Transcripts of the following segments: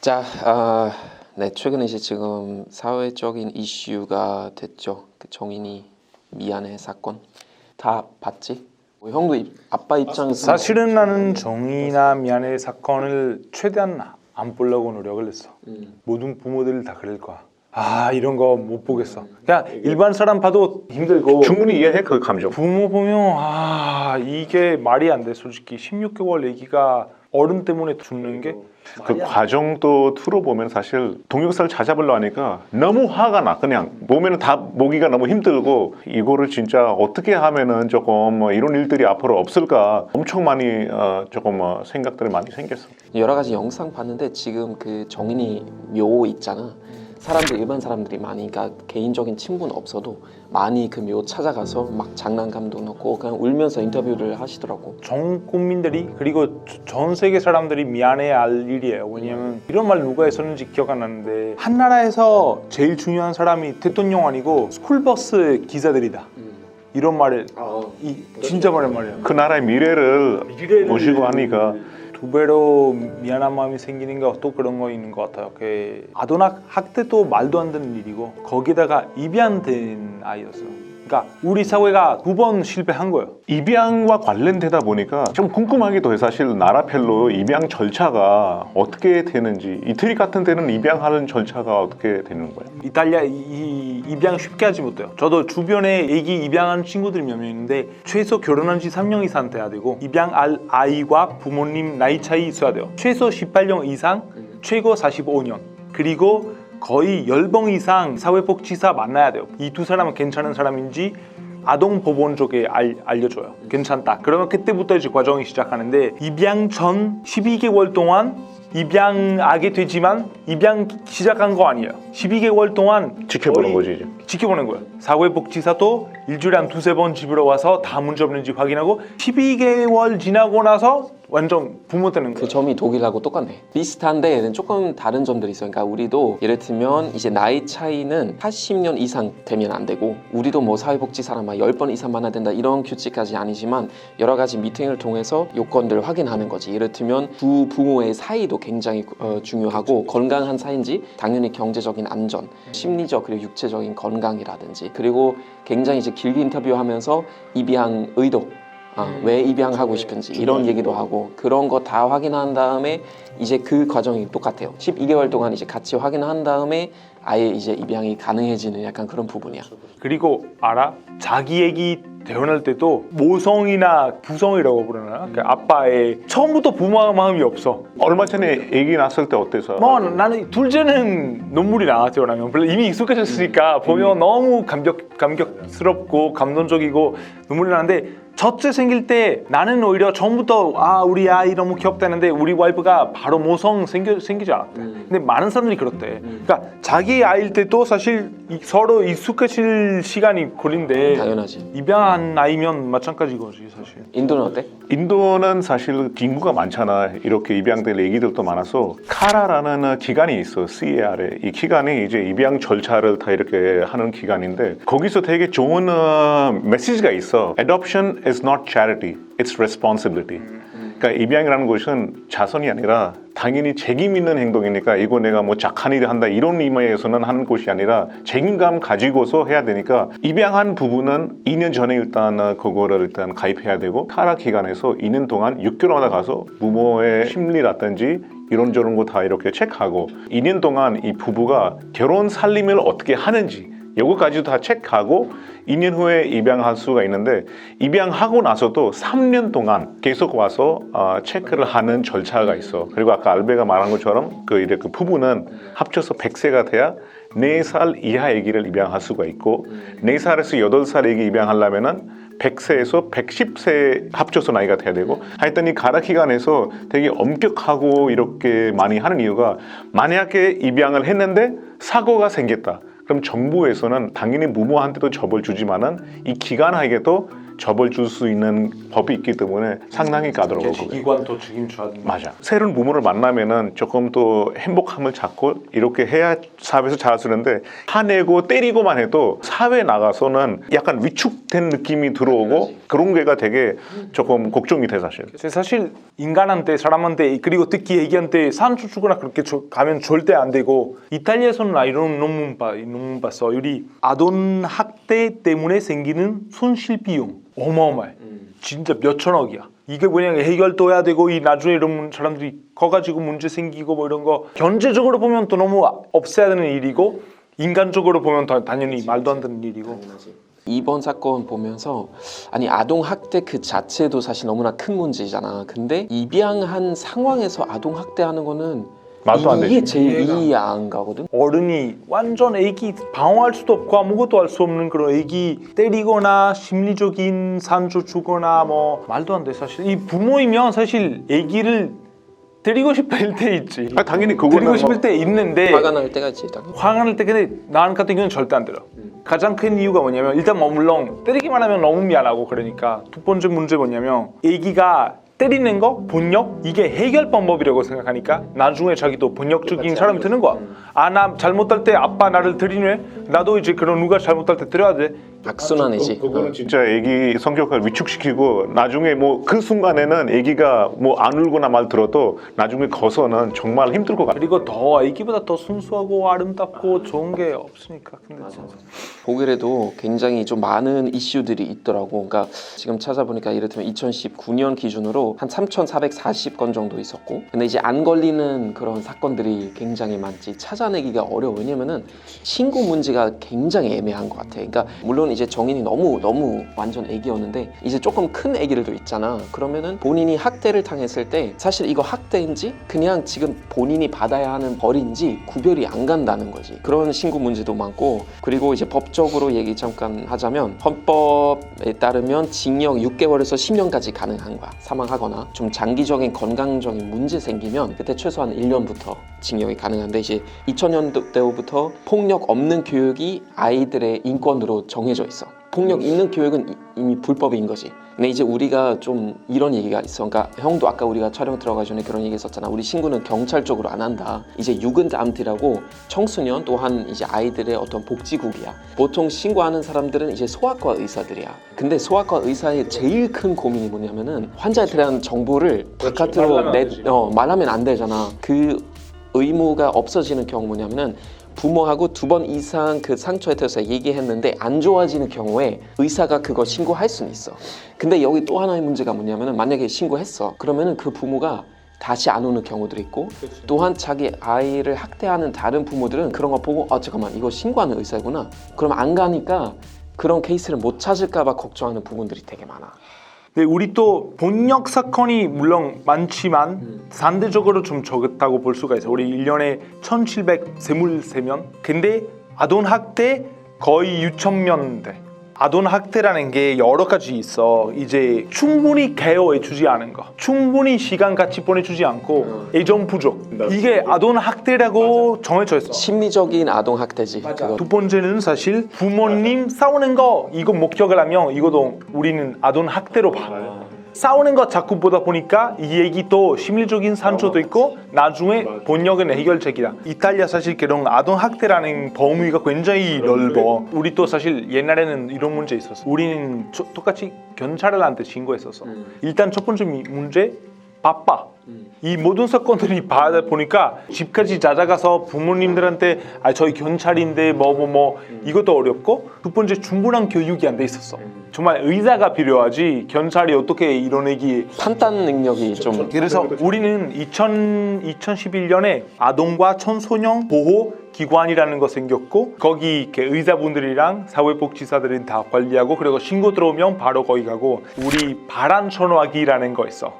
자, 네, 최근에 이제 지금 사회적인 이슈가 됐죠. 그 정인이 미안해 사건 다 봤지? 뭐 형도 아빠 입장에서 사실은 나는 정의나 미안해 사건을 최대한 안 보려고 노력을 했어. 모든 부모들 다 그럴 거야. 이런 거 못 보겠어. 그냥 일반 사람 봐도 힘들고 충분히 이해해 그 감정. 부모 보면 이게 말이 안 돼. 솔직히 16개월 애기가 어른 때문에 죽는 게 그 과정도 들어보면 사실 동역사를 찾아보려 하니까 너무 화가 나. 그냥 보면은 다 보기가 너무 힘들고 이거를 진짜 어떻게 하면은 조금 이런 일들이 앞으로 없을까 엄청 많이 조금 생각들이 많이 생겼어. 여러 가지 영상 봤는데 지금 그 정인이 묘 있잖아. 일반 사람들이 많이, 그러니까 개인적인 친분 없어도 많이 그 묘 찾아가서 막 장난감도 넣고 그냥 울면서 인터뷰를 하시더라고. 전 국민들이 그리고 전 세계 사람들이 미안해야 할 일이에요. 왜냐면 이런 말 누가 했었는지 기억 안 나는데 한 나라에서 제일 중요한 사람이 대통령 아니고 스쿨버스 기사들이다. 이런 말을 진짜 많은 말이야. 그 나라의 미래를 모시고 하니까 두 배로 미안한 마음이 생기는 거 또 그런 거 있는 것 같아요. 그 아동학 학대도 말도 안 되는 일이고 거기다가 입양된 아이였어요. 그러니까 우리 사회가 2번 실패한 거예요. 입양과 관련되다 보니까 좀 궁금하기도 해. 사실 나라별로 입양 절차가 어떻게 되는지, 이태리 같은 데는 입양하는 절차가 어떻게 되는 거예요? 이탈리아 입양 쉽게 하지 못해요. 저도 주변에 애기 입양한 친구들이 몇 명 있는데 최소 결혼한 지 3년 이상 돼야 되고 입양할 아이와 부모님 나이 차이 있어야 돼요. 최소 18년 이상, 최고 45년. 그리고 거의 10번 이상 사회복지사 만나야 돼요. 이 두 사람은 괜찮은 사람인지 아동법원 쪽에 알려줘요. 괜찮다. 그러면 그때부터 이제 과정이 시작하는데 입양 전 12개월 동안 입양하게 되지만 입양 시작한 거 아니에요. 12개월 동안 지켜보는 거지 이제. 지켜보는 거예요. 사회복지사도 일주일에 한 2-3번 집으로 와서 다 문제 없는지 확인하고 12개월 지나고 나서 완전 부모 되는 거예요. 그 점이 독일하고 똑같네. 비슷한데 조금 다른 점들이 있어요. 그러니까 우리도 예를 들면 이제 나이 차이는 80년 이상 되면 안 되고 우리도 뭐 사회복지사랑 10번 이상 만나야 된다 이런 규칙까지 아니지만 여러 가지 미팅을 통해서 요건들을 확인하는 거지. 예를 들면 두 부모의 사이도 굉장히 중요하고 건강한 사이인지 당연히 경제적인 안전, 심리적 그리고 육체적인 건강이라든지 그리고 굉장히 이제 길게 인터뷰하면서 입양 의도 왜 입양하고 싶은지 이런 얘기도 하고 그런 거 다 확인한 다음에 이제 그 과정이 똑같아요. 12개월 동안 이제 같이 확인한 다음에 아예 이제 입양이 가능해지는 약간 그런 부분이야. 그리고 알아? 자기 애기 태어날 때도 모성이나 부성이라고 부르나? 그 아빠의 처음부터 부모 마음이 없어. 얼마 전에 아기 낳았을 때 어때서? 나는 둘째는 눈물이 나. 태어나면 이미 익숙해졌으니까 보면 너무 감격스럽고 감동적이고 눈물이 나는데 첫째 생길 때 나는 오히려 처음부터 우리 아이 너무 귀엽다는데 우리 와이프가 바로 모성 생기지 않았대. 근데 많은 사람들이 그렇대. 그러니까 자기 아이일 때도 사실 서로 익숙해질 시간이 걸린대. 당연하지. 입양한 아이면 마찬가지 거지 사실. 인도는 어때? 인도는 사실 인구가 많잖아. 이렇게 입양될 애기들도 많아서 카라라는 기관이 있어. CAR에. 이 기관이 이제 입양 절차를 다 이렇게 하는 기관인데 거기서 되게 좋은 메시지가 있어. Adoption is not charity, it's responsibility. 그러니까 입양이라는 것은 자선이 아니라 당연히 책임 있는 행동이니까 이거 내가 뭐 착한 일을 한다 이런 의미에서는 하는 것이 아니라 책임감 가지고서 해야 되니까 입양한 부부는 2년 전에 일단 그거를 일단 가입해야 되고 카라 기관에서 2년 동안 6개월마다 가서 부모의 심리라든지 이런저런 거 다 이렇게 체크하고 2년 동안 이 부부가 결혼 살림을 어떻게 하는지 이거까지도 다 체크하고 2년 후에 입양할 수가 있는데 입양하고 나서도 3년 동안 계속 와서 체크를 하는 절차가 있어. 그리고 아까 알베가 말한 것처럼 그 부부는 합쳐서 100세가 돼야 4살 이하 아기를 입양할 수가 있고 4살에서 8살 아기 입양하려면은 100세에서 110세 합쳐서 나이가 돼야 되고 하여튼 이 가라 기관에서 되게 엄격하고 이렇게 많이 하는 이유가 만약에 입양을 했는데 사고가 생겼다. 그럼 정부에서는 당연히 부모한테도 처벌 주지만은 이 기관에게도 접을 줄 수 있는 법이 있기 때문에 상당히 까다로워. 기관도 책임져야 된다. 맞아. 새로운 부모를 만나면은 조금 더 행복함을 찾고 이렇게 해야 사회에서 잘 쓰는데 화내고 때리고만 해도 사회 나가서는 약간 위축된 느낌이 들어오고 그런 게가 되게 조금 걱정이 돼 사실. 사실 인간한테 사람한테 그리고 특히 애기한테 산수 주거나 그렇게 가면 절대 안 되고 이탈리아에서는 이런 논문 봤어. 우리 아동 학대 때문에 생기는 손실 비용 어마어마해. 진짜 몇 천억이야. 이게 뭐냐면 해결도 해야 되고 이 나중에 이런 사람들이 커가지고 문제 생기고 뭐 이런 거 경제적으로 보면 또 너무 없애야 되는 일이고 인간적으로 보면 당연히 말도 안 되는 일이고. 이번 사건 보면서 아니 아동 학대 그 자체도 사실 너무나 큰 문제잖아. 근데 입양한 상황에서 아동 학대하는 거는 말도 안 되지. 이게 제일 이해 안 가거든. 어른이 완전 애기 방어할 수도 없고 아무것도 할 수 없는 그런 애기 때리거나 심리적인 산조 주거나 뭐 말도 안 돼. 사실 이 부모이면 사실 애기를 때리고 싶을 때 있지. 당연히 그거는 때리고 싶을 때 있는데 화가 날 때가 있지. 당연히. 화가 날 때 근데 나 같은 경우는 절대 안 들어. 가장 큰 이유가 뭐냐면 일단 뭐 물론 때리기만 하면 너무 미안하고 그러니까 두 번째 문제 뭐냐면 애기가 때리는 거, 본역 이게 해결 방법이라고 생각하니까 나중에 자기도 본역적인 사람이 되는 거야. 아, 나 잘못할 때 아빠 나를 때리네. 나도 이제 그런 누가 잘못할 때 때려야 돼. 악순환이지. 그거는 진짜 애기 성격을 위축시키고 나중에 뭐 그 순간에는 애기가 뭐 안 울거나 말 들어도 나중에 커서는 정말 힘들 것 같아. 그리고 더 애기보다 더 순수하고 아름답고 좋은 게 없으니까. 근데 진짜. 보기에도 굉장히 좀 많은 이슈들이 있더라고. 그러니까 지금 찾아보니까 이를테면 2019년 기준으로 한 3,440건 정도 있었고, 근데 이제 안 걸리는 그런 사건들이 굉장히 많지. 찾아내기가 어려워. 왜냐면은 신고 문제가 굉장히 애매한 것 같아. 그러니까 물론 이제 정인이 너무 완전 애기였는데 이제 조금 큰 애기들도 있잖아. 그러면은 본인이 학대를 당했을 때 사실 이거 학대인지 그냥 지금 본인이 받아야 하는 벌인지 구별이 안 간다는 거지. 그런 신고 문제도 많고, 그리고 이제 법적으로 얘기 잠깐 하자면 헌법에 따르면 징역 6개월에서 10년까지 가능한 거야. 사망하거나 좀 장기적인 건강적인 문제 생기면 그때 최소한 1년부터 징역이 가능한데, 이제 2000년대부터 폭력 없는 교육이 아이들의 인권으로 정해져 있어. 폭력 있는 교육은 이미 불법인 거지. 근데 이제 우리가 좀 이런 얘기가 있어. 그러니까 형도 아까 우리가 촬영 들어가기 전에 그런 얘기 했었잖아. 우리 친구는 경찰 쪽으로 안 한다. 이제 유근담트라고 청소년 또한 이제 아이들의 어떤 복지국이야. 보통 신고하는 사람들은 이제 소아과 의사들이야. 근데 소아과 의사의 제일 큰 고민이 뭐냐면은 환자에 대한 정보를 바깥으로 말하면 안 되잖아. 그 의무가 없어지는 경우 뭐냐면은 부모하고 2번 이상 그 상처에 대해서 얘기했는데 안 좋아지는 경우에 의사가 그거 신고할 수는 있어. 근데 여기 또 하나의 문제가 뭐냐면은 만약에 신고했어. 그러면은 그 부모가 다시 안 오는 경우들이 있고, 또한 자기 아이를 학대하는 다른 부모들은 그런 거 보고 잠깐만 이거 신고하는 의사구나. 그럼 안 가니까 그런 케이스를 못 찾을까 봐 걱정하는 부분들이 되게 많아. 네, 우리 또 본역 사건이 물론 많지만 상대적으로 좀 적었다고 볼 수가 있어요. 우리 1년에 1723명. 근데 아동 학대 거의 6,000명 돼. 아동 학대라는 게 여러 가지 있어. 이제 충분히 케어해 주지 않은 거, 충분히 시간 같이 보내주지 않고 애정 부족, 이게 아동 학대라고 정해져 있어. 심리적인 아동 학대지. 그거. 두 번째는 사실 부모님 싸우는 거 이거 목격을 하면 이것도 우리는 아동 학대로 봐. 싸우는 거 자꾸 보다 보니까 이 얘기도 심리적인 상처도 있고 나중에 본역은 해결책이다. 이탈리아 사실 그런 아동 학대라는 범위가 굉장히 넓어. 우리 또 사실 옛날에는 이런 문제 있었어. 우리는 똑같이 경찰한테 신고했었어. 일단 첫 번째 문제, 바빠. 이 모든 사건들이 봐다 보니까 집까지 찾아가서 부모님들한테 저희 경찰인데 이것도 어렵고, 두 번째 충분한 교육이 안 돼 있었어. 정말 의사가 필요하지 경찰이 어떻게 이런 얘기 판단 능력이 좀. 그래서 우리는 2011년에 아동과 청소년 보호 기관이라는 거 생겼고, 거기 이렇게 의사분들이랑 사회복지사들은 다 관리하고, 그리고 신고 들어오면 바로 거기 가고, 우리 바람 전화기라는 거 있어.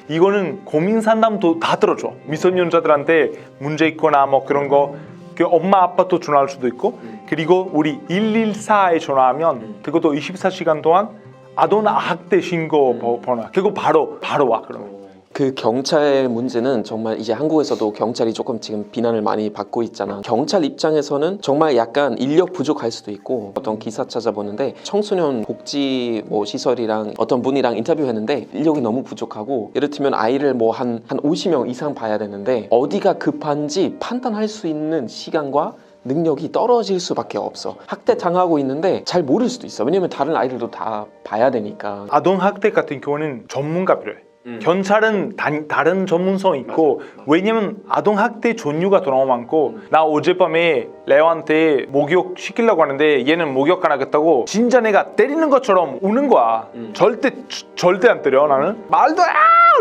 이거는 고민 상담도 다 들어줘. 미성년자들한테 문제 있거나 그런 거 그 엄마 아빠도 전화할 수도 있고, 그리고 우리 114에 전화하면 그것도 24시간 동안 아동 학대 신고 번호, 그리고 바로 와. 그러면 그 경찰의 문제는 정말 이제 한국에서도 경찰이 조금 지금 비난을 많이 받고 있잖아. 경찰 입장에서는 정말 약간 인력 부족할 수도 있고 어떤 기사 찾아보는데 청소년 복지 뭐 시설이랑 어떤 분이랑 인터뷰했는데 인력이 너무 부족하고 예를 들면 아이를 뭐 한 50명 이상 봐야 되는데 어디가 급한지 판단할 수 있는 시간과 능력이 떨어질 수밖에 없어. 학대 당하고 있는데 잘 모를 수도 있어. 왜냐면 다른 아이들도 다 봐야 되니까. 아동 학대 같은 경우는 전문가 필요해. 경찰은 다른 전문성이 있고 왜냐면 아동 학대 종류가 너무 많고 나 어젯밤에 레오한테 목욕 시키려고 하는데 얘는 목욕 안 하겠다고 진짜 내가 때리는 것처럼 우는 거야. 절대 안 때려 나는. 말도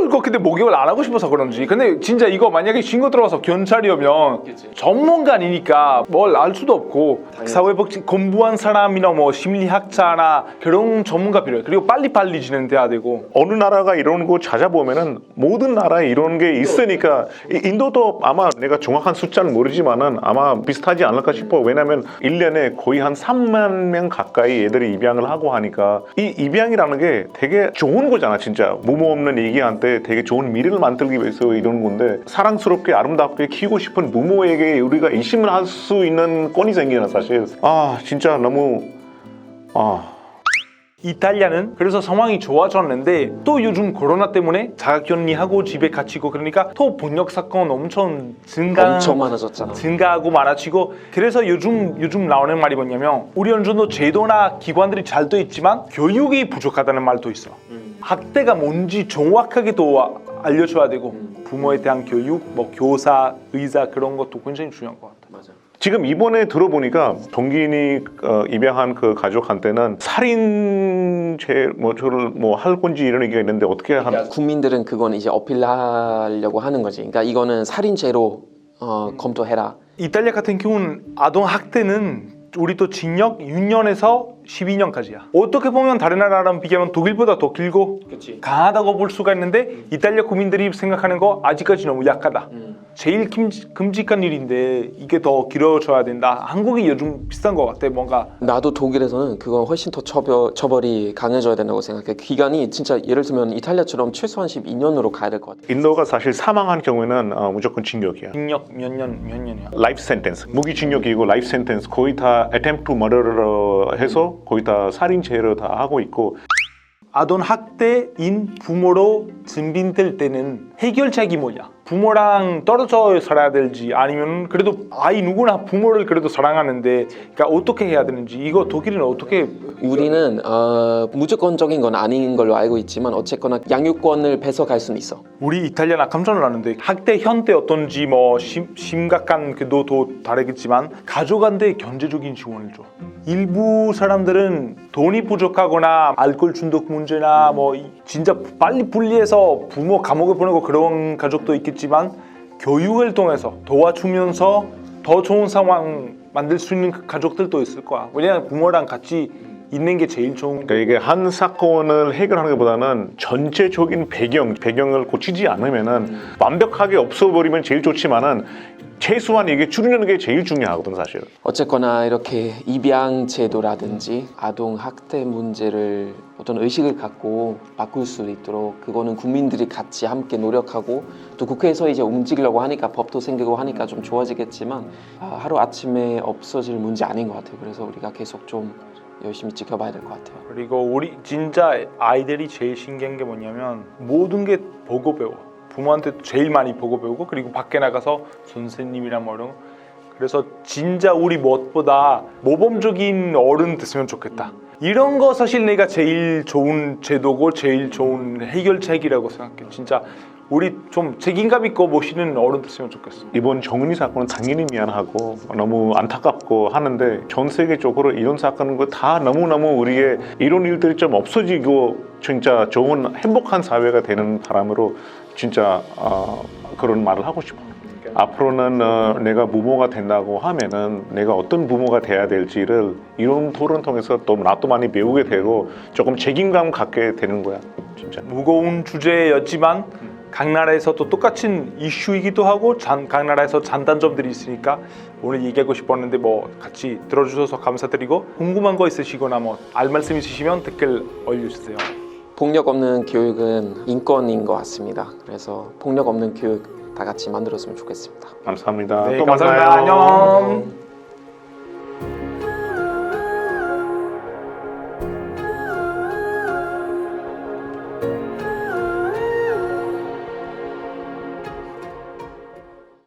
울고 근데 목욕을 안 하고 싶어서 그런지. 근데 진짜 이거 만약에 신고 들어와서 경찰이면 전문가 아니니까 뭘 알 수도 없고 사회복지 공부한 사람이나 뭐 심리학자나 그런 전문가 필요해. 그리고 빨리빨리 진행돼야 되고. 어느 나라가 이런 거 찾아보면은 모든 나라에 이런 게 있으니까 인도도 아마 내가 정확한 숫자는 모르지만은 아마 비슷하지 않을까 싶어. 왜냐면 1년에 거의 한 3만 명 가까이 애들이 입양을 하고 하니까 이 입양이라는 게 되게 좋은 거잖아. 진짜 무모 없는 애기한테 되게 좋은 미래를 만들기 위해서 이런 건데 사랑스럽게 아름답게 키우고 싶은 부모에게 우리가 의심을 할 수 있는 건이 생기나 사실. 진짜 너무 이탈리아는 그래서 상황이 좋아졌는데 또 요즘 코로나 때문에 자가격리하고 집에 갇히고 그러니까 또 폭력 사건 엄청 많아졌잖아. 증가하고 많아지고 그래서 요즘 나오는 말이 뭐냐면 우리 어느 정도 제도나 기관들이 잘 돼 있지만 교육이 부족하다는 말도 있어. 학대가 뭔지 정확하게 또 알려줘야 되고 부모에 대한 교육, 뭐 교사, 의사 그런 것도 굉장히 중요한 것 같아. 맞아. 지금 이번에 들어보니까 동기인이 입양한 그 가족한테는 살인죄 저를 할 건지 이런 얘기가 있는데 어떻게 그러니까 국민들은 그건 이제 어필하려고 하는 거지. 그러니까 이거는 살인죄로 검토해라. 이탈리아 같은 경우는 아동 학대는 우리도 징역 6년에서 12년까지야. 어떻게 보면 다른 나라랑 비교하면 독일보다 더 길고 그치. 강하다고 볼 수가 있는데 이탈리아 국민들이 생각하는 거 아직까지 너무 약하다. 제일 끔찍한 일인데 이게 더 길어져야 된다. 한국이 요즘 비슷한 것 같아. 뭔가 나도 독일에서는 그건 훨씬 더 처벌이 강해져야 된다고 생각해. 기간이 진짜 예를 들면 이탈리아처럼 최소한 12년으로 가야 될 것 같아. 인도가 사실 사망한 경우에는 무조건 징역이야. 징역 몇 년이야. 라이프 센텐스, 무기징역이고 라이프 센텐스 거의 다 attempt to murder로 해서 거의 다 살인죄를 다 하고 있고 아동 학대인 부모로 증빙될 때는 해결책이 뭐냐? 부모랑 떨어져 살아야 될지 아니면 그래도 아이 누구나 부모를 그래도 사랑하는데 그러니까 어떻게 해야 되는지 이거 독일은 어떻게 우리는 무조건적인 건 아닌 걸로 알고 있지만 어쨌거나 양육권을 뺏어갈 수는 있어. 우리 이탈리아나 깜짝 놀랐는데 학대 현태 어떤지 뭐 심각한 그도 다르겠지만 가족한테 경제적인 지원을 줘. 일부 사람들은 돈이 부족하거나 알코올 중독 문제나 뭐 진짜 빨리 분리해서 부모 감옥에 보내고 그런 가족도 있겠지만 교육을 통해서 도와주면서 더 좋은 상황 만들 수 있는 가족들도 있을 거야. 왜냐면 부모랑 같이 있는 게 제일 좋은. 그러니까 이게 한 사건을 해결하는 것보다는 전체적인 배경을 고치지 않으면은 완벽하게 없어버리면 제일 좋지만은 최소한 이게 줄이는 게 제일 중요하거든 사실. 어쨌거나 이렇게 입양 제도라든지 아동 학대 문제를 어떤 의식을 갖고 바꿀 수 있도록 그거는 국민들이 같이 함께 노력하고 또 국회에서 이제 움직이려고 하니까 법도 생기고 하니까 좀 좋아지겠지만 하루 아침에 없어질 문제 아닌 것 같아요. 그래서 우리가 계속 좀 열심히 지켜봐야 될 것 같아요. 그리고 우리 진짜 아이들이 제일 신기한 게 뭐냐면 모든 게 보고 배워. 부모한테 제일 많이 보고 배우고 그리고 밖에 나가서 선생님이랑 뭐 이런 거. 그래서 진짜 우리 무엇보다 모범적인 어른 됐으면 좋겠다. 이런 거 사실 내가 제일 좋은 제도고 제일 좋은 해결책이라고 생각해. 진짜 우리 좀 책임감 있고 모시는 어른 됐으면 좋겠어. 이번 정은이 사건은 당연히 미안하고 너무 안타깝고 하는데 전 세계적으로 이런 사건은 다 너무너무 우리의 이런 일들이 좀 없어지고 진짜 좋은 행복한 사회가 되는 바람으로 진짜 그런 말을 하고 싶어. 앞으로는 내가 부모가 된다고 하면은 내가 어떤 부모가 돼야 될지를 이런 토론 통해서 또 나도 많이 배우게 되고 조금 책임감 갖게 되는 거야 진짜. 무거운 주제였지만 각 나라에서도 똑같은 이슈이기도 하고 각 나라에서 장단점들이 있으니까 오늘 얘기하고 싶었는데 뭐 같이 들어주셔서 감사드리고 궁금한 거 있으시거나 뭐 알 말씀 있으시면 댓글 올려주세요. 폭력 없는 교육은 인권인 것 같습니다. 그래서 폭력 없는 교육 다 같이 만들었으면 좋겠습니다. 감사합니다. 네, 또 감사합니다. 만나요. 안녕.